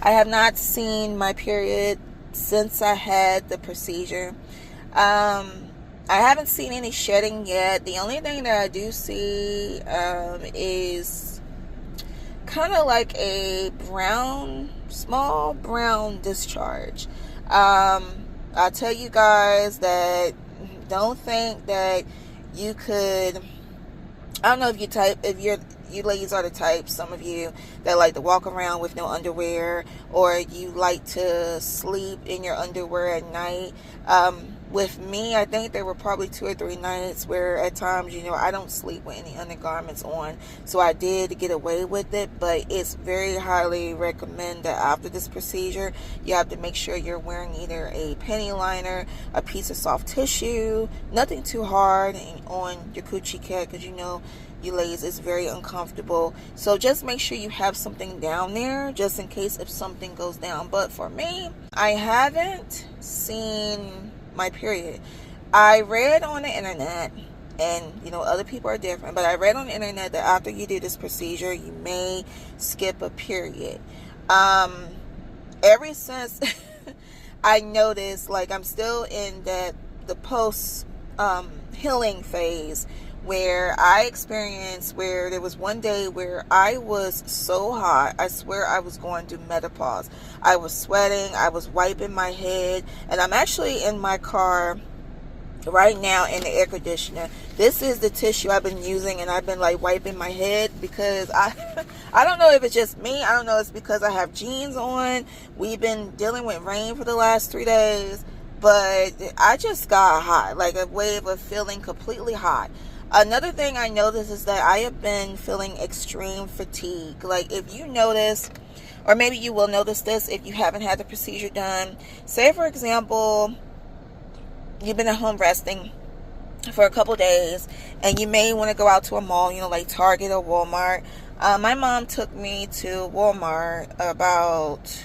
I have not seen my period since I had the procedure. I haven't seen any shedding yet. The only thing that I do see is kind of like a small brown discharge. I'll tell you guys that don't think that you could, I don't know if you ladies are the type, some of you, that like to walk around with no underwear, or you like to sleep in your underwear at night. With me, I think there were probably 2 or 3 nights where at times, I don't sleep with any undergarments on. So I did get away with it, but it's very highly recommended that after this procedure, you have to make sure you're wearing either a penny liner, a piece of soft tissue, nothing too hard on your coochie cat, because you ladies, it's very uncomfortable. So just make sure you have something down there just in case if something goes down. But for me, I haven't seen my period. I read on the internet, and other people are different, but I read on the internet that after you do this procedure, you may skip a period. Ever since I noticed, like, I'm still in the post healing phase, where I experienced where there was one day where I was so hot, I swear I was going through menopause. I was sweating, I was wiping my head, and I'm actually in my car right now in the air conditioner. This is the tissue I've been using, and I've been like wiping my head because I don't know if it's just me. I don't know if it's because I have jeans on. We've been dealing with rain for the last 3 days, but I just got hot, like a wave of feeling completely hot. Another thing I noticed is that I have been feeling extreme fatigue. Like, if you notice, or maybe you will notice this if you haven't had the procedure done. Say, for example, you've been at home resting for a couple days, and you may want to go out to a mall, like Target or Walmart. My mom took me to Walmart about,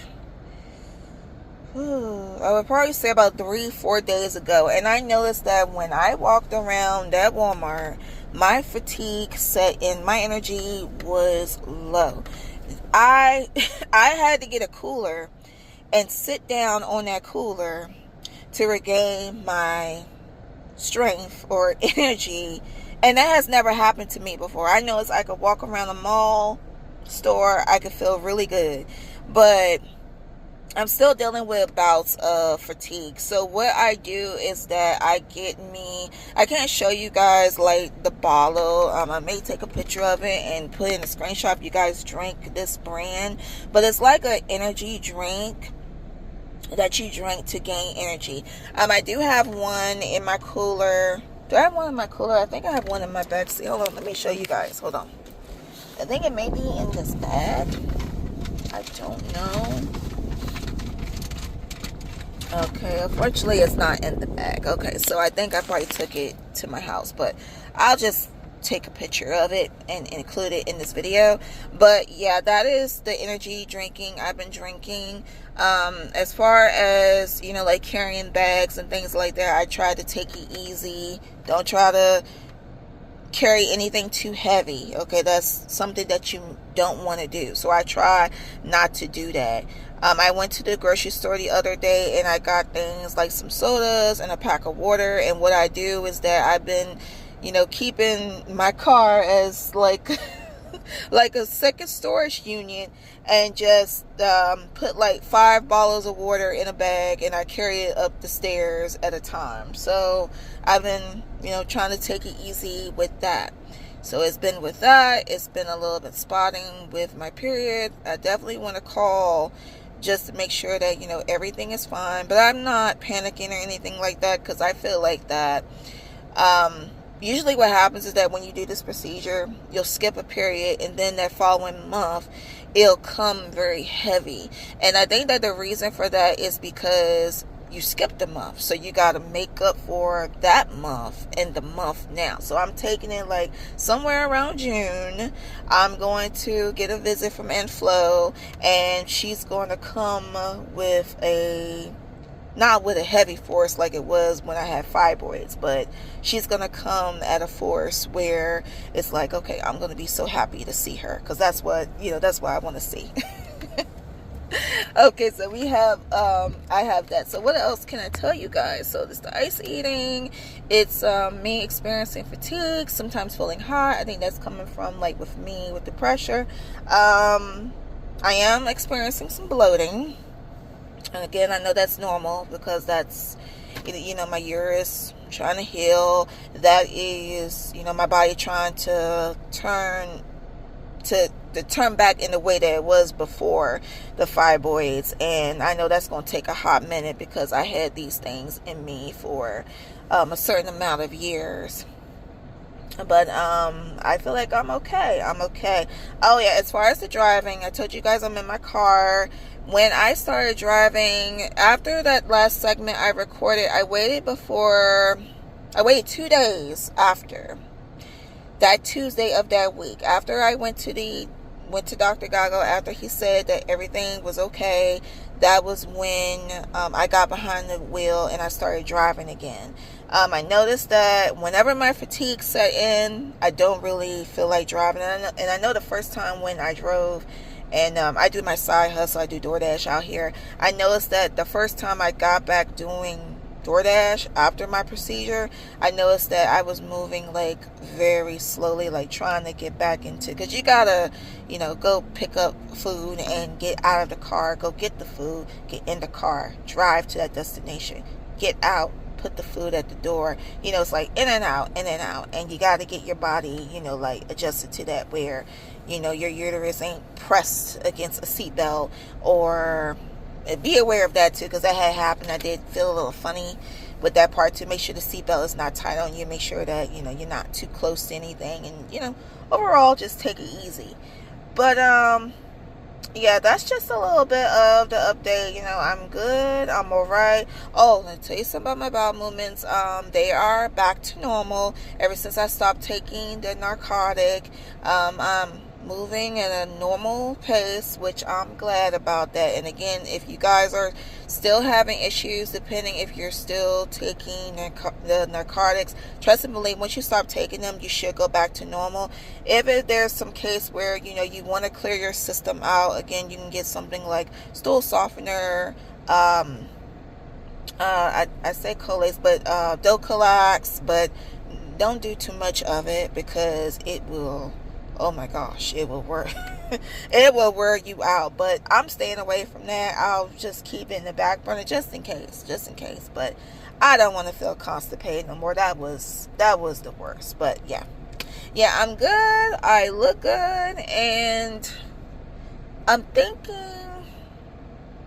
I would probably say about 3-4 days ago, and I noticed that when I walked around that Walmart, my fatigue set in, my energy was low. I had to get a cooler and sit down on that cooler to regain my strength or energy, and that has never happened to me before. I know I could walk around a mall store, I could feel really good, but I'm still dealing with bouts of fatigue. So what I do is that I can't show you guys like the bottle. I may take a picture of it and put in a screenshot if you guys drink this brand, but it's like an energy drink that you drink to gain energy. I do have one in my cooler. Do I have one in my cooler? I think I have one in my bag. See, hold on, let me show you guys. Hold on. I think it may be in this bag. I don't know. Okay, unfortunately it's not in the bag. Okay, so I think I probably took it to my house, but I'll just take a picture of it and include it in this video. But yeah, that is the energy drinking I've been drinking. As far as, like carrying bags and things like that, I try to take it easy. Don't try to carry anything too heavy. Okay, that's something that you don't want to do. So I try not to do that. I went to the grocery store the other day and I got things like some sodas and a pack of water. And what I do is that I've been, keeping my car as like like a second storage unit, and just put like 5 bottles of water in a bag, and I carry it up the stairs at a time. So I've been, trying to take it easy with that. So it's been with that. It's been a little bit spotting with my period. I definitely want to call just to make sure that, everything is fine. But I'm not panicking or anything like that, because I feel like that usually what happens is that when you do this procedure, you'll skip a period, and then that following month, it'll come very heavy. And I think that the reason for that is because you skipped a month. So you got to make up for that month and the month now. So I'm taking it like somewhere around June. I'm going to get a visit from Aunt Flo, and she's going to come with not with a heavy force like it was when I had fibroids, but she's going to come at a force where it's like, okay, I'm going to be so happy to see her, because that's what, that's what I want to see. Okay, so we have, I have that. So what else can I tell you guys? So this the ice eating. It's me experiencing fatigue, sometimes feeling hot. I think that's coming from like with me with the pressure. I am experiencing some bloating. And again, I know that's normal, because that's, my uterus trying to heal. That is, my body trying to turn back in the way that it was before the fibroids. And I know that's going to take a hot minute, because I had these things in me for a certain amount of years. But I feel like I'm okay. Oh yeah, as far as the driving, I told you guys I'm in my car. When I started driving, after that last segment I recorded, I waited 2 days after that Tuesday of that week. After I went to Dr. Gago, after he said that everything was okay, that was when I got behind the wheel and I started driving again. I noticed that whenever my fatigue set in, I don't really feel like driving. And I know the first time when I drove, and I do my side hustle, I do DoorDash out here, I noticed that the first time I got back doing DoorDash after my procedure, I noticed that I was moving like very slowly, like trying to get back into, because you gotta, go pick up food and get out of the car, go get the food, get in the car, drive to that destination, get out, put the food at the door. It's like in and out, and you got to get your body, like adjusted to that, where, your uterus ain't pressed against a seatbelt. Or be aware of that too, because that had happened. I did feel a little funny with that part too. Make sure the seatbelt is not tight on you. Make sure that, you know, you're not too close to anything, and, you know, overall just take it easy. But yeah, that's just a little bit of the update. You know, I'm good, I'm all right. Oh, let me tell you something about my bowel movements. They are back to normal ever since I stopped taking the narcotic. I'm moving at a normal pace, which I'm glad about that. And again, if you guys are still having issues, depending if you're still taking the narcotics, trust and believe, once you stop taking them, you should go back to normal. If there's some case where, you know, you want to clear your system out, again, you can get something like stool softener, I say Colace, but Docalax, but don't do too much of it, because it will, oh my gosh, it will work. It will wear you out. But I'm staying away from that. I'll just keep it in the back burner just in case. But I don't want to feel constipated no more. That was the worst. But yeah, I'm good. I look good, and I'm thinking,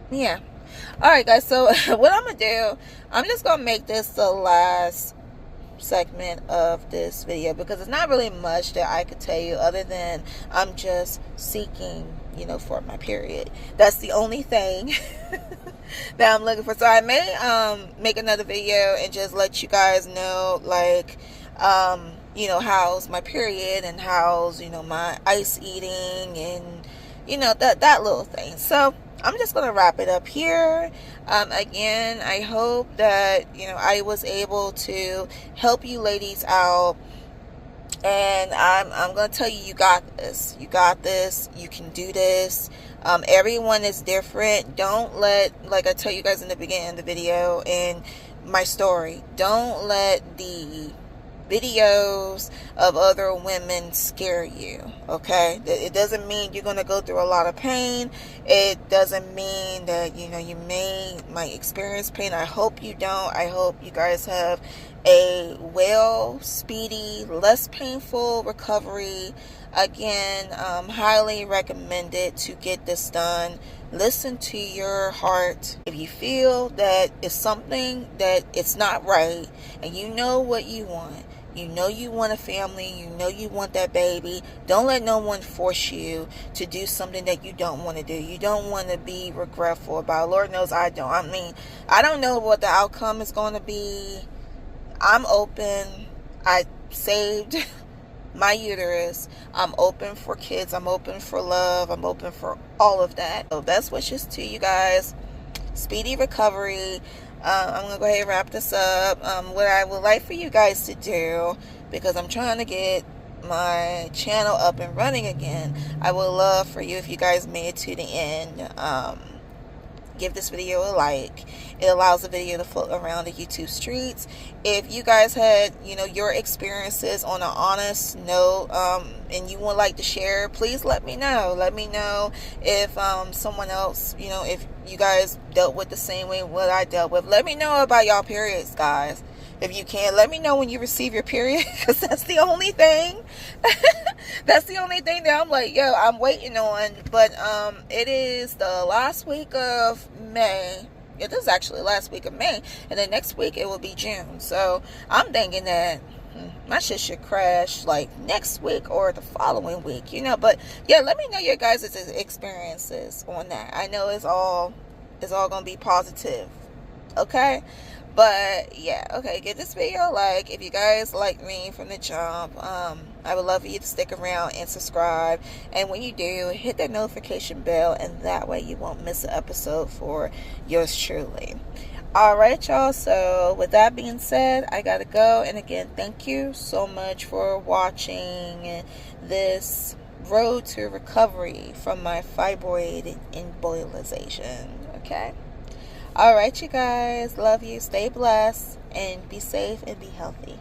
yeah. All right, guys. So what I'm gonna do, I'm just gonna make this the last segment of this video, because it's not really much that I could tell you other than I'm just seeking, you know, for my period. That's the only thing that I'm looking for. So I may make another video and just let you guys know, like, you know, how's my period, and how's, you know, my ice eating, and, you know, that little thing. So I'm just going to wrap it up here. Again, I hope that, you know, I was able to help you ladies out. And I'm going to tell you, you got this. You got this. You can do this. Everyone is different. Don't let, like I tell you guys in the beginning of the video and my story, don't let the videos of other women scare you, okay? It doesn't mean you're going to go through a lot of pain. It doesn't mean that, you know, you might experience pain. I hope you don't. I hope you guys have a speedy, less painful recovery. Again, highly recommended to get this done. Listen to your heart. If you feel that it's something that it's not right, and you know what you want, you know you want a family, you know you want that baby, don't let no one force you to do something that you don't want to do. You don't want to be regretful about it. Lord knows I don't. I mean, I don't know what the outcome is going to be. I'm open. I saved my uterus. I'm open for kids. I'm open for love. I'm open for all of that. So best wishes to you guys. Speedy recovery. I'm going to go ahead and wrap this up. What I would like for you guys to do, because I'm trying to get my channel up and running again, I would love for you, if you guys made it to the end, give this video a like. It allows the video to float around the YouTube streets. If you guys had, you know, your experiences on an honest note, and you would like to share, please let me know. Let me know if someone else, you know, if you guys dealt with the same way what I dealt with. Let me know about y'all periods, guys. If you can, let me know when you receive your period, because that's the only thing. That's the only thing that I'm like, yo, I'm waiting on. But it is the last week of May. Yeah, this is actually last week of May, and then next week it will be June. So I'm thinking that my shit should crash like next week or the following week, you know. But yeah, let me know your guys' experiences on that. I know it's all gonna be positive, okay? But yeah, okay, give this video a like if you guys like me from the jump. I would love for you to stick around and subscribe, and when you do, hit that notification bell, and that way you won't miss an episode for yours truly. Alright, y'all, so with that being said, I gotta go. And again, thank you so much for watching this road to recovery from my fibroid embolization. Okay, alright, you guys, love you, stay blessed, and be safe and be healthy.